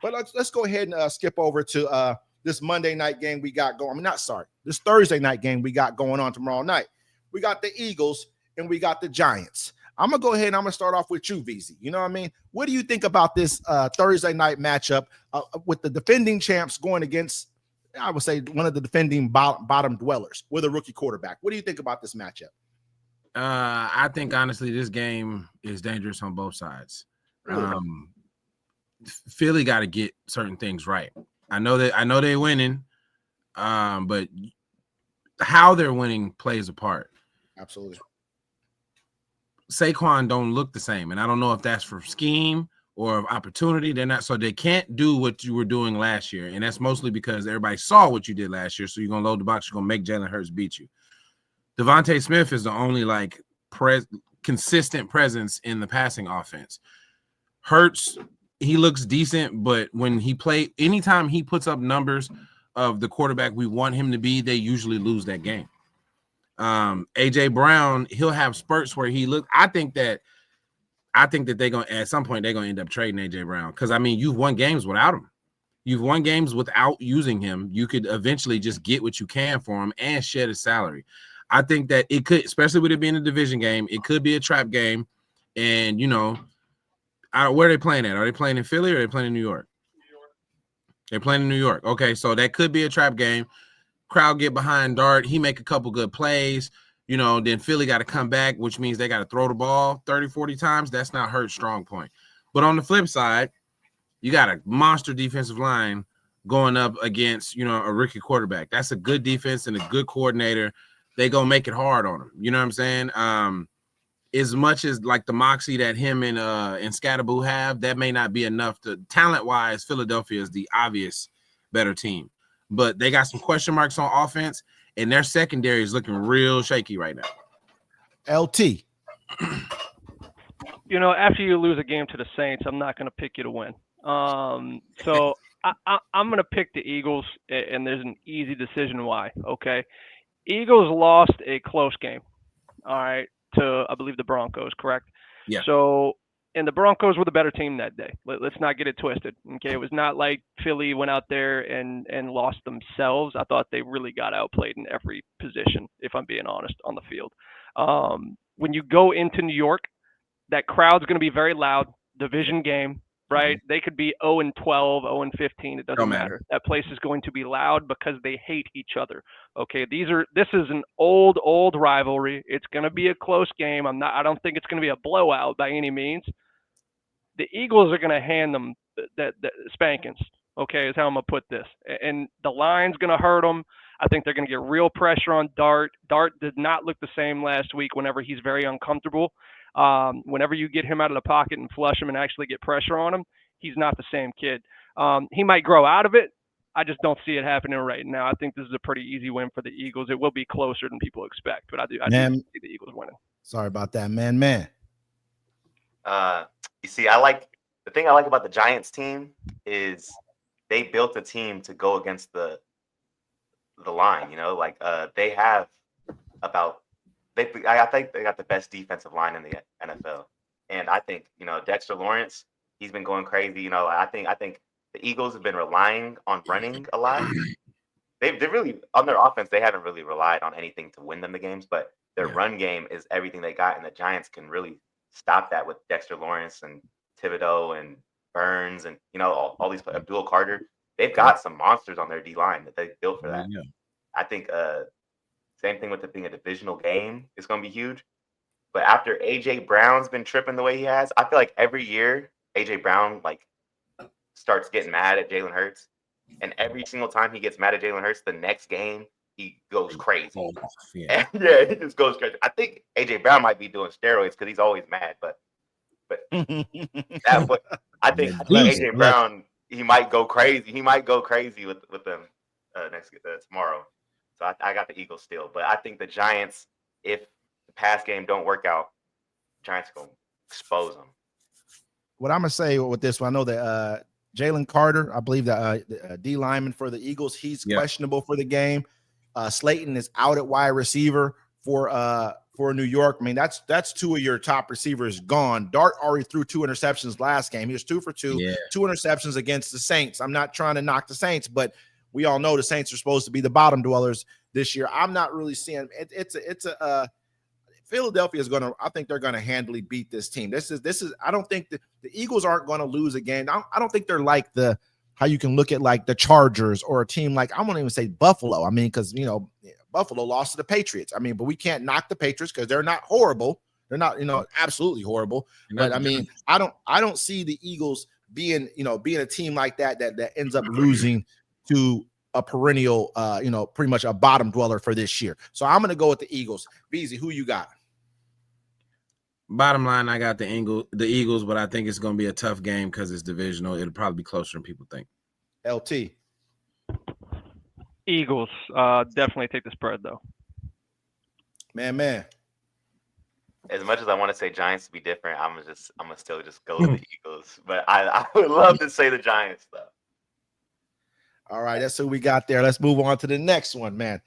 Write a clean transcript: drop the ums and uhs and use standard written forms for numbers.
But let's go ahead and skip over to this Monday night game we got going. This Thursday night game we got going on tomorrow night. We got the Eagles and we got the Giants. I'm going to go ahead and I'm going to start off with you, VZ. You know what I mean? What do you think about this Thursday night matchup with the defending champs going against, I would say, one of the defending bottom dwellers with a rookie quarterback? What do you think about this matchup? I think, honestly, this game is dangerous on both sides. Really? Philly got to get certain things right. I know they're winning, but how they're winning plays a part. Absolutely. Saquon don't look the same, and I don't know if that's for scheme or opportunity. They're not, so they can't do what you were doing last year, and that's mostly because everybody saw what you did last year. So you're gonna load the box, you're gonna make Jalen Hurts beat you. Devontae Smith is the only consistent presence in the passing offense. Hurts, he looks decent, but when anytime he puts up numbers of the quarterback we want him to be, they usually lose that game. AJ Brown, he'll have spurts where he look. I think that they're gonna at some point they're gonna end up trading AJ Brown, because I mean you've won games without him. You've won games without using him. You could eventually just get what you can for him and shed his salary. I think that it could, especially with it being a division game, it could be a trap game. And where are they playing at? Are they playing in Philly or are they playing in New York? They're playing in New York. Okay, so that could be a trap game. Crowd get behind Dart. He make a couple good plays. Then Philly got to come back, which means they got to throw the ball 30, 40 times. That's not Hurt's strong point. But on the flip side, you got a monster defensive line going up against, a rookie quarterback. That's a good defense and a good coordinator. They gonna make it hard on him. You know what I'm saying? As much as like the moxie that him and Scatterboo have, that may not be enough to talent-wise. Philadelphia is the obvious better team. But they got some question marks on offense, and their secondary is looking real shaky right now. LT. After you lose a game to the Saints, I'm not going to pick you to win. So I'm going to pick the Eagles, and there's an easy decision why. Okay, Eagles lost a close game. All right, to I believe the Broncos, correct? Yeah. So. And the Broncos were the better team that day. Let's not get it twisted. Okay, it was not like Philly went out there and lost themselves. I thought they really got outplayed in every position, if I'm being honest, on the field. When you go into New York, that crowd's going to be very loud. Division game, right? Mm-hmm. They could be 0-12, 0-15. It doesn't matter. That place is going to be loud because they hate each other. Okay, this is an old rivalry. It's going to be a close game. I don't think it's going to be a blowout by any means. The Eagles are going to hand them the spankings, okay, is how I'm going to put this. And the line's going to hurt them. I think they're going to get real pressure on Dart. Dart did not look the same last week whenever he's very uncomfortable. Whenever you get him out of the pocket and flush him and actually get pressure on him, he's not the same kid. He might grow out of it. I just don't see it happening right now. I think this is a pretty easy win for the Eagles. It will be closer than people expect, but I do see the Eagles winning. Sorry about that, man. You see, the thing I like about the Giants team is they built a team to go against the line. They have I think they got the best defensive line in the NFL, and I think Dexter Lawrence, he's been going crazy. I think the Eagles have been relying on running a lot. They really on their offense they haven't really relied on anything to win them the games, but their run game is everything they got, and the Giants can really stop that with Dexter Lawrence and Thibodeau and Burns and all these Abdul Carter. They've got some monsters on their D line that they built for that. Yeah. I think same thing with it being a divisional game. It's going to be huge. But after AJ Brown's been tripping the way he has, I feel like every year AJ Brown starts getting mad at Jalen Hurts, and every single time he gets mad at Jalen Hurts, the next game he goes crazy. Yeah, he just goes crazy. I think AJ Brown might be doing steroids because he's always mad, but I think AJ Brown, he might go crazy. He might go crazy with them tomorrow. So I got the Eagles still, but I think the Giants, if the pass game don't work out, Giants are gonna expose them. What I'm gonna say with this one, I know that Jalen Carter, I believe that D lineman for the Eagles, he's questionable for the game. Slayton is out at wide receiver for for New York. I mean, that's two of your top receivers gone. Dart already threw 2 interceptions last game. He was 2 for 2, Yeah. 2 interceptions against the Saints. I'm not trying to knock the Saints, but we all know the Saints are supposed to be the bottom dwellers this year. I'm not really seeing it. Philadelphia is going to, I think they're going to handily beat this team. This is, I don't think the Eagles aren't going to lose a game. I don't think they're like how you can look at like the Chargers or a team like, I won't even say Buffalo. I mean, because, Buffalo lost to the Patriots. I mean, but we can't knock the Patriots because they're not horrible. They're not, absolutely horrible. But I mean, I don't see the Eagles being a team like that ends up losing to a perennial, pretty much a bottom dweller for this year. So I'm going to go with the Eagles. Beezy, who you got? Bottom line, I got the Eagles, but I think it's going to be a tough game because it's divisional. It'll probably be closer than people think. LT. Eagles. Definitely take the spread though. Man. As much as I want to say Giants to be different, I'm gonna still just go with the Eagles. But I would love to say the Giants though. All right, that's who we got there. Let's move on to the next one, man.